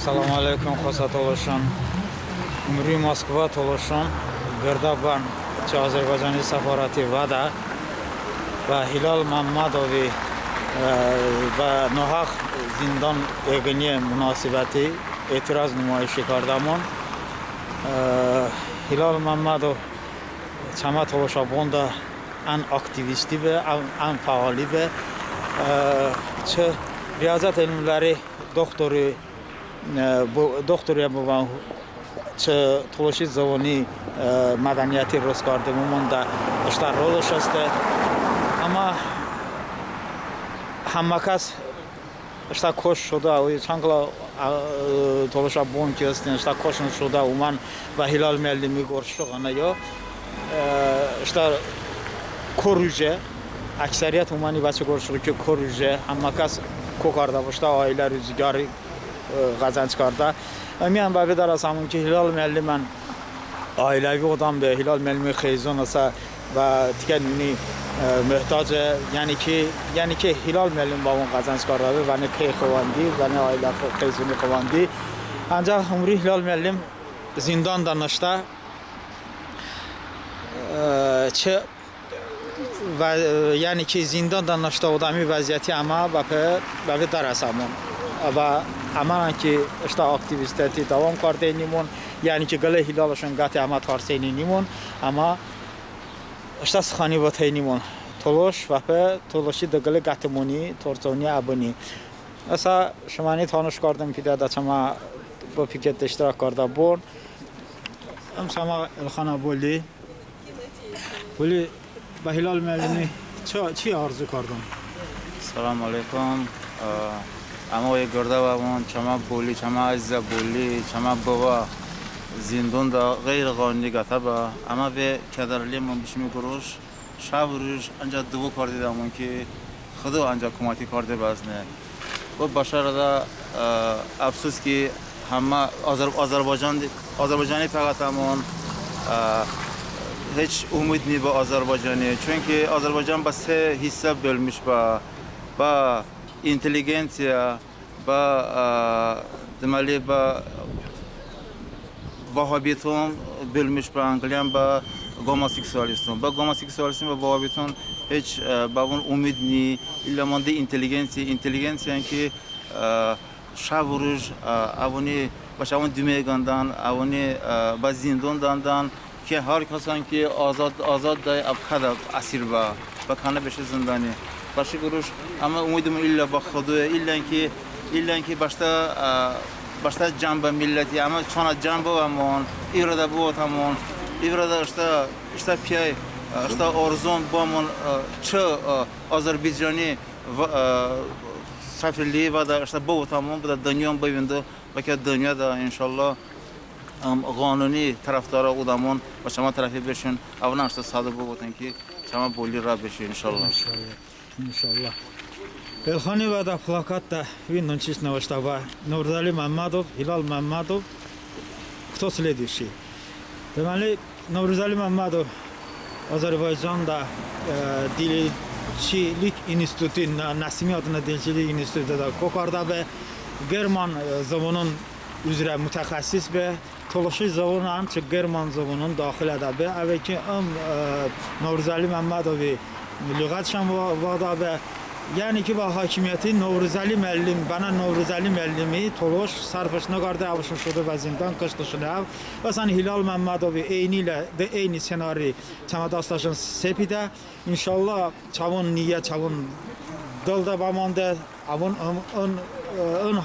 Салам алейкум хосатолошон. Умри Москва толошон гардабан ча Озарбойҷони сафорати вада ва Ҳилол Маммадови ва ноҳақ зиндон егони муносибати эътироз намоишӣ кардамон. Ҳилол Маммадов чама толошабонда ан активисти бе ан фаъоли бе ча риёзат илмлари дохтори буван ча толоши завони маданияти рӯз кардамон да иштар ролаш аст. Ама ҳама кас ишта кош шуда чангла толоша бон ки астен ишта кошн шуда уман ва Ҳилол меллими горшогана ё ишта коруже аксарият умани бача горшоги ки коруже ҳама кас ко карда бошта оила рӯзгари ғазанч карда амиан ба бедар аз ҳамон ки Ҳилол меллиман оилави одам бе Ҳилол меллими хезон аса ва тикани محتاج یعنی که هلال ملیم با اون قزنج کار داره و نه کی خواندی و نه آیلا خیزونی خواندی انجا عمری هلال ملیم زندان دانشته چه و یعنی که زندان دانشته آدمی وضعیتی اما به درسمون و اما که اشتا اکتیویستی دوام کرده نیمون یعنی که گله هلالشون گاتی اما تارسینی نیمون اما اشتا سخانی با تینیمون تلاش و په تلاشی دگله گاتمونی تورتونی ابونی اصلا شمانی تانش کردم که دادا چما با پیکت اشتراک کرده بون ام شما الخانه بولی به هلال ملمی چی آرزو کردم؟ سلام علیکم اما یک گرده و من چما بولی چما عزیز بولی چما بابا زندون دا غیر قانونی گاته با اما به کدرلی من بشمی گروش شب روز انجا دو کردی دامون که خدا انجا کماتی کرده بازنه و باشار دا افسوس که همه آذربایجانی فقط همون هیچ امید نی با آذربایجانی چون که آذربایجان با سه حصه بلمیش با اینتلیجنسیا با دمالی با وهابیتون بلمیش با انگلیان با گاماسکسوالیستون با گاماسکسوالیستون و وهابیتون هیچ با اون امید نی الا مانده اینتلیجنسی که شب و روز اوانی باش اون دنیای گندان اوانی با زندان داندان که هر کسان که آزاد دای ابخد اسیر با کنه بشه زندانی باشه گروش اما امیدم الا با خدا الا اینکه باشتا جنب ملتی اما چون جنب همون ایراده بود همون ایراده اشتا پیای اشتا آرزون با من چه آذربایجانی سفری و دا اشتا بود همون بود دنیا ببینده و که دنیا دا انشالله قانونی طرفدار اودمون و شما طرفی بشین اونا اشتا ساده بودن که شما بولی را بشین انشالله Elxani və də plakatda Vinnon-Çiş Navaştava Nurali Məmmədov, Hilal Məmmədov кто следующий? Deməli, Nurali Məmmədov Azərbaycanda Dilçilik İnstitutu, Nəsimi adına Dilçilik İnstitutu da Kokarda və German zavodunun üzrə mütəxəssis və Tolaşi zavodunun ki German zavodunun daxilədə və əvvəlki Nurali Məmmədovi lüğətşən vada və یعنی که با حاکمیتی نوروزعلی ملیم بنا نوروزعلی ملیمی تلاش صرفش نگرده اوشون شده و زندان کشته شده مثلا هلال ممدوی عینی سناری چما داستاشون سپیده انشالله چون نیه چون دلده بمانده اون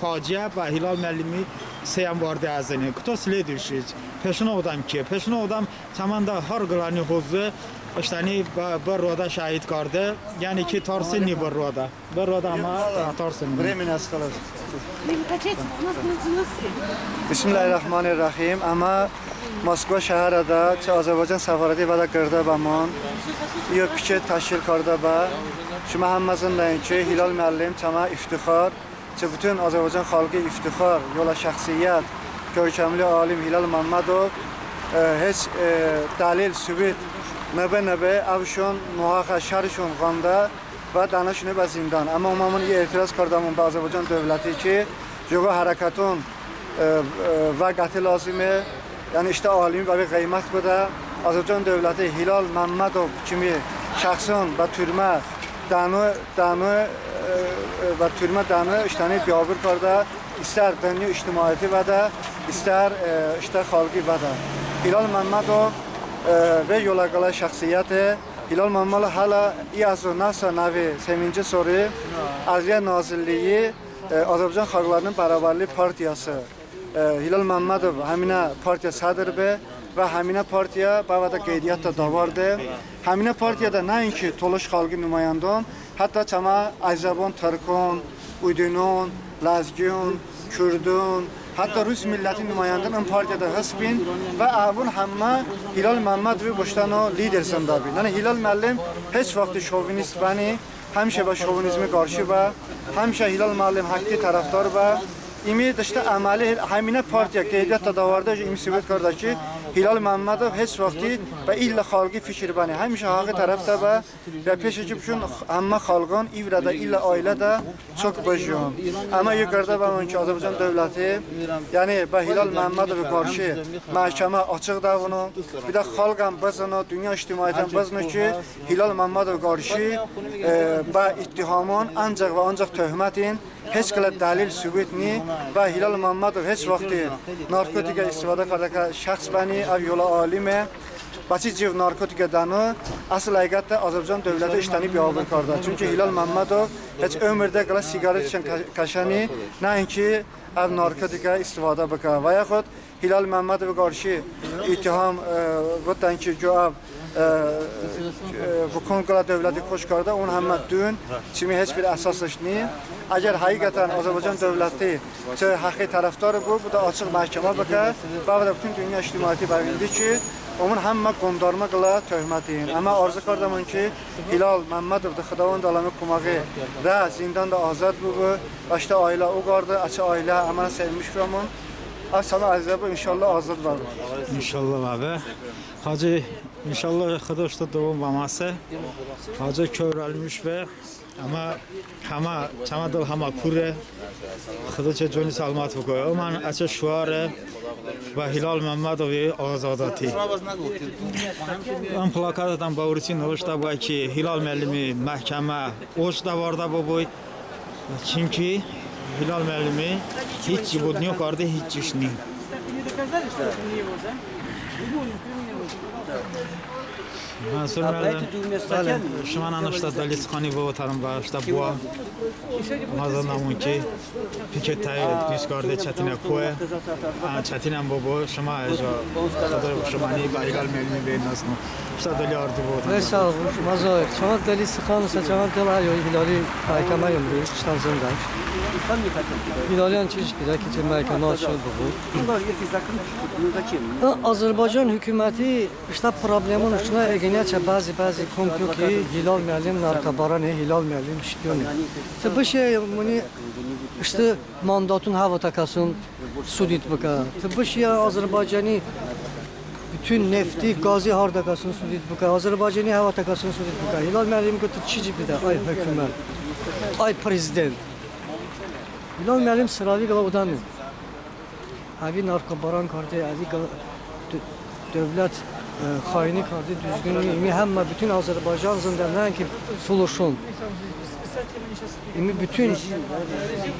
فاجعه و هلال ملیمی سیم وارد از اینه کتا سلیدوشید پیشون آدم کیه پیشون آدم چمان دا هر گلانی حوزه اشتانی بر رودا شهید کرده یعنی که تارسینی بر رودا اما تارسینی بریم از خلاص بسم الله الرحمن الرحیم اما مسکو شهر دا چه آذربایجان سفارتی ودا کرده با من یا پیچه تشکیل کرده با شما هم مزندین که هلال معلم چما افتخار چه bütün آذربایجان خالقی افتخار یولا شخصیت görkemli alim Hilal Məmmədov heç dalil sübut nebe avşon muhaqa şarşon qanda و دانشجوی به زندان اما ما etiraz کردیم به آذربایجان دولتی که جوگا حرکتون و قطع لازمه یعنی işte alimi ve kıymet bu da Azerbaycan devleti Hilal Mammadov kimi şahsın ve türme danı işte biyabır karda ister dünya içtimaiyeti ve de ister işte halkı ve de Hilal Mammadov ve yola gelen şahsiyeti Hilal Mammadov hala İyazu Nasa Navi Seminci Soru Adliye Nazirliği Azerbaycan Xalqlarının Bərabərlik Partiyası Hilal Mammadov həminə partiya sədri be və həminə partiya bəvədə qeydiyyat da davardı. Həminə partiyada nəinki Toluş xalqı nümayəndon, hətta çama Azərbaycan Türkün, Uydunun, Lazgün, Kürdün, hatta Rus milleti nümayəndon partiyada hısbin və avun həmmə Hilal Mammadovi başdan o lidersin dabi. Yəni Hilal müəllim heç vaxt şovinist bəni, həmişə və şovinizmi qarşı və həmişə Hilal müəllim haqqı tərəfdar və İmi işte ameli həminə partiya qeydiyyat da davarda imi sübut karda ki Hilal Mammadov heç vaxtı və illa xalqı fikir bəni həmişə haqqı tərəfdə və peşəkib üçün amma xalqın ivrədə illa ailə də çox bəjyon. Amma yuqarıda və ki Azərbaycan dövləti yəni və Hilal Mammadova qarşı məhkəmə açıq davunu bir də xalqın bazını dünya ictimaiyyətin bazını ki Hilal Mammadova qarşı və ittihamın ancaq və ancaq töhmətin heç qədər dəlil sübutni və Hilal Mammadov heç vaxtı narkotika istifadə karda şəxs bəni av yola alime başı civ narkotika danı asıl həqiqətdə Azərbaycan dövləti işlənib yavır karda. Çünki Hilal Mammadov heç ömürdə qala sigaret içən kaşani nəinki av narkotika istifadə baka və yaxud Hilal Mammadova qarşı ittiham vətən ki göv bu konqala dövləti xoş karda onun həmmə dün kimi heç bir əsaslaşni Əgər həqiqətən Azərbaycan dövləti haqqı tərəfdarı bu da açıq məhkəmə baka və bütün dünya ictimaiyyəti bəvindir ki, onun həmmə qondarma qıla töhmətin. Amma arzu kardamın ki, Hilal Mammadov da Xudavand aləmi kumağı və zindan da azad bu, başda ailə o qardı, açı ailə əmən sevmiş qamın. Sana əzəbə inşallah azad var. İnşallah abi. Hacı inşallah Xudoşda doğum olmasa Hacı körəlmiş və ama çama dil hama pure Xudoça joni salmat bkoye. Man açı şuare və Hilal Mammadovi azadati. Am plakatdan bağırçın oluşda bu ki Hilal müəllimi məhkəmə oçda varda bu boy. Çünki Hilal müəllimi heç budni kardı heç işni. Mansur müəllim, şuma nanışda dalisxani bu tarım başda bu. Mazanamın ki piketay düz kardı çətinə koy. Çətinəm bu şuma şuma ni Hilal müəllimi beynasını. İşte dali ardı bu. Sağ ol. Mazur. Şuma dalisxani saçan dal Hilali məhkəmə yumru işdən zəndə. Hilaliyan çiş bir ki məhkəmə açıldı bu. Azərbaycan hökuməti işte problemin üstünə egeneçə bəzi komplo ki Hilal müəllim narkobaran Hilal müəllim işliyor. Bu şey bunu işte mandatın hava takasın sudit baka. Bu şey Azərbaycanı bütün nefti, gazı hardakasın sudit baka. Azərbaycanı hava takasın sudit baka. Hilal müəllim götür çici bir də ay hökumət. Ay prezident. Hilal müəllim sıravi qala udanmır. Abi narkobaran kardı, abi devlet xaini kardı düzgünlüğü, həmmə bütün Azərbaycan zindandan ki tuluşun. Bütün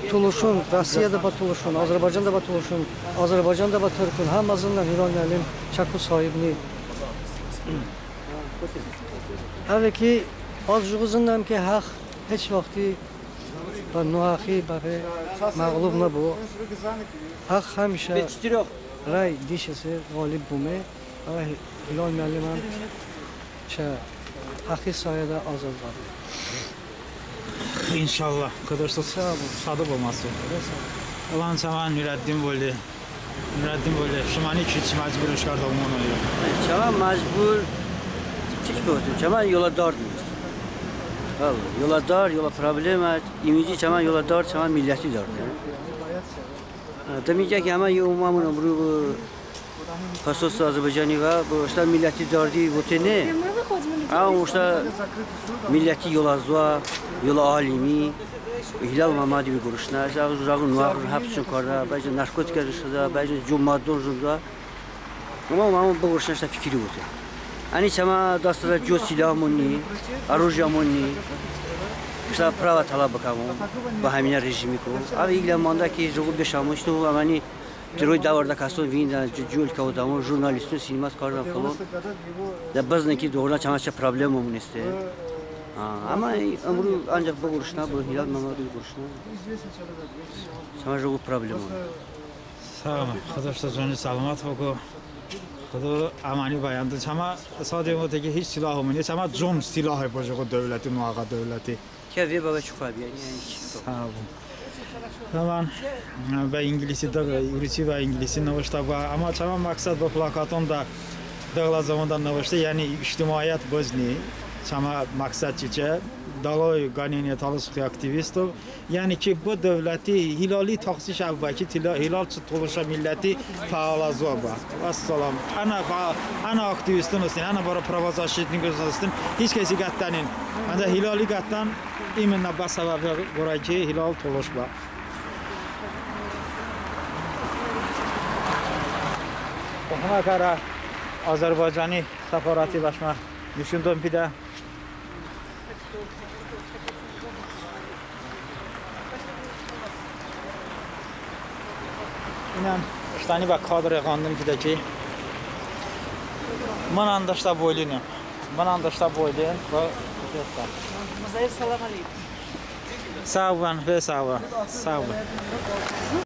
tuluşun, Rusiyada da tuluşun, Azərbaycanda da tuluşun, Azərbaycanda da Türkün, həmməsindən Hilal müəllim çakı sahibini. Əvvəl ki azcığızından ki haq heç vaxtı və nuhaxi bəqi məğlub nə bu. Haq həmişə rəy dişəsi qalib bume. Hilal müəllim həm haqqı sayədə azad var. İnşallah. Xudoşda sadık olması. Olan zaman Nüreddin böyle. Şimani ki mecbur işgarda umman oluyor. Çama mecbur çiş koydu. Çama yola dar diyoruz. Yola dar, yola problem var. İmici çama yola dar, çama milleti dar. Demeyecek ki ama umamın ömrü Pasos Azerbaycan'ı var. Bu işte milleti dardı votene. Ama işte milleti yola zor, yola alimi. Hilal Mamadi bir kuruşuna, uzakın nuakın hapsın karda, bazı narkotik arışında, bazı cumadon zunda. Ama bu kuruşuna işte fikri oldu. Ani çama dastıra jo silahmoni, arujamoni, işte prava talab bakamon, bahamine rejimi ko. Abi ilgili manda ki jogu beşamıştı, ama hani Teroy davarda kaston vinda jul kavdamon jurnalistun sinemas kardan falan. Ya bazı ki doğrudan çamaşır problem olmun iste. Ama ömrü ancak bu kuruşuna, bu Hilal Mamadi kuruşuna. Çamaşır bu problem oldu. Sağ olun. Arkadaşlar canı selamat olsun. Xudo amani bayandı. Çama sadece hiç silah olmuyor. Çama jom silahı yapacak o devletin, muhakkak devleti. Kevi baba çukur bir yani. Sağ olun. Tamam. Ve İngilizce de, Rusça ve İngilizce navışta var. Ama çama maksat bu plakatın da dağla zamandan navışta. Yani içtimaiyet bozni. Çama maksat çiçe. Daloy ganini talısık aktivistov. Yani ki bu devleti hilali taksiş avvaki hilal tutuluşa milleti faalazı var. Assalam. Ana aktivistin olsun. Ana bara pravazaşitini gözlesin. Hiç kesi gattanın. Ancak hilali gattan iminle basava buraya ki hilal tuluşba. Buna kara Azerbaycan'ı safaratı başma düşündüm bir de. İnan iştani bak kadro kandım ki de ki man andaşta boyluyum. Man andaşta boyluyum ve Selam aleyküm. sağ olun ve sağ olun. Sağ olun.